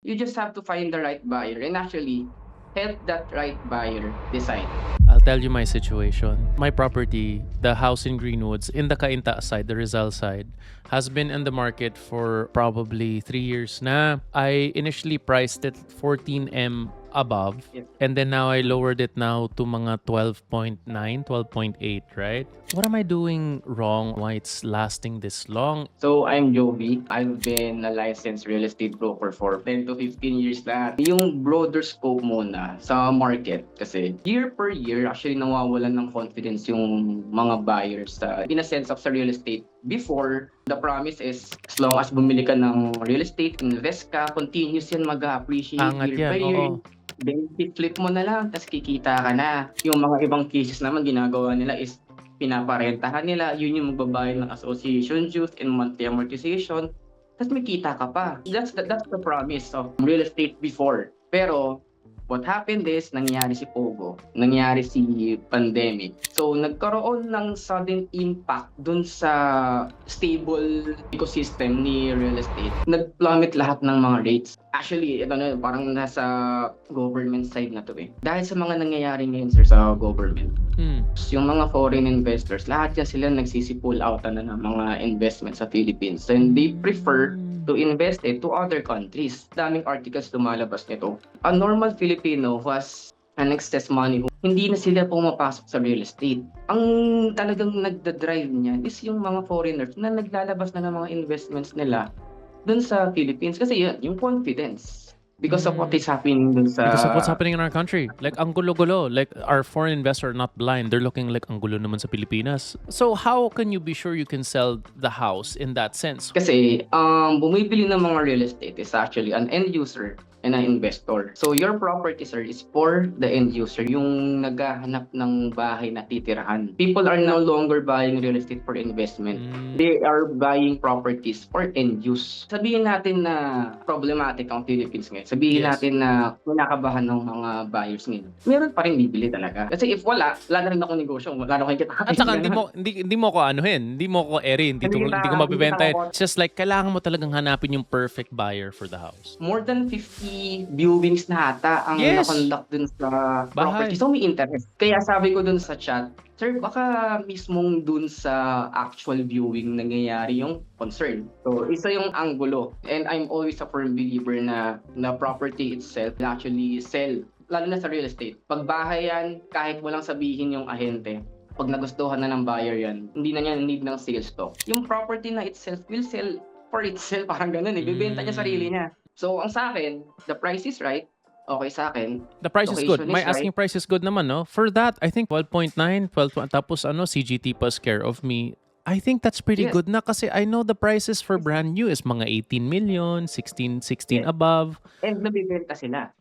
You just have to find the right buyer and actually help that right buyer decide. I'll tell you my situation. My property, the house in Greenwoods, in the Cainta side, the Rizal side, has been in the market for probably 3 years na. I initially priced it 14M above, Yes. and then now I lowered it now to mga 12.9, 12.8, right? What am I doing wrong? Why it's lasting this long? So I'm Jovi. I've been a licensed real estate broker for 10 to 15 years na. Yung broader scope muna sa market kasi year per year actually nawawalan ng confidence yung mga buyers in a sense of sa real estate. Before, the promise is as long as bumili ka ng real estate, invest ka, continuous yan mag-appreciate Angat year yan, by oo. year. Then flip mo na lang, tas kikita ka na. Yung mga ibang cases naman ginagawa nila is pinaparentahan nila, yun yung magbabayad ng association dues and monthly amortization, tas may kita ka pa. That's the promise of real estate before. Pero what happened is, nangyari si Pogo, nangyari si pandemic. So, nagkaroon ng sudden impact dun sa stable ecosystem ni real estate. Nag-plummet lahat ng mga rates. Actually, ito na, parang nasa government side na to eh. Dahil sa mga nangyayari ngayon, sir, sa government, yung mga foreign investors, lahat yan sila nagsisipull out na ng mga investment sa Philippines. And they prefer to invest it to other countries. Daming articles lumalabas nito. A normal Filipino who has an excess money, hindi na sila pumapasok sa real estate. Ang talagang nagda-drive niya is yung mga foreigners na naglalabas na ng mga investments nila dun sa Philippines. Kasi yun, yung confidence. Because of what is happening dun sa... Because of what's happening in our country. Like, ang gulo-gulo. Like, our foreign investors are not blind. They're looking like, ang gulo naman sa Pilipinas. So, how can you be sure you can sell the house in that sense? Kasi, bumibili ng mga real estate is actually an end user and an investor. So, your property, sir, is for the end user, yung naghahanap ng bahay na titirahan. People are no longer buying real estate for investment. They are buying properties for end use. Sabihin natin na problematic ang Philippines ngayon. Sabihin Yes. natin na kinakabahan ng mga buyers ngayon. Meron pa rin bibili talaga. Kasi if wala na rin ako negosyo, wala na akong kitain. At saka, hindi mo ko anuhin. Hindi mo ko erin. Hindi ko mabibenta yun. It's just like, kailangan mo talagang hanapin yung perfect buyer for the house. More than 50 viewings na ata ang Yes. na-conduct dun sa Bahay. property. So may interest. Kaya sabi ko dun sa chat, sir, baka mismong dun sa actual viewing nangyayari yung concern. So isa yung anggulo. And I'm always a firm believer na property itself will actually sell. Lalo na sa real estate. Pag bahay yan, kahit walang sabihin yung ahente, pag nagustuhan na ng buyer yan, hindi na niya need ng sales talk. Yung property na itself will sell for itself. Parang ganun eh. Bibenta niya sarili niya. So, ang sa akin, the price is right. Okay sa akin. The price is good. Location My is right. asking price is good naman, no? For that, I think 12.9, 12, tapos CGT plus care of me. I think that's pretty Yes. good na kasi I know the prices for brand new is mga 18 million, 16 Yes. above. And nabibenta sila.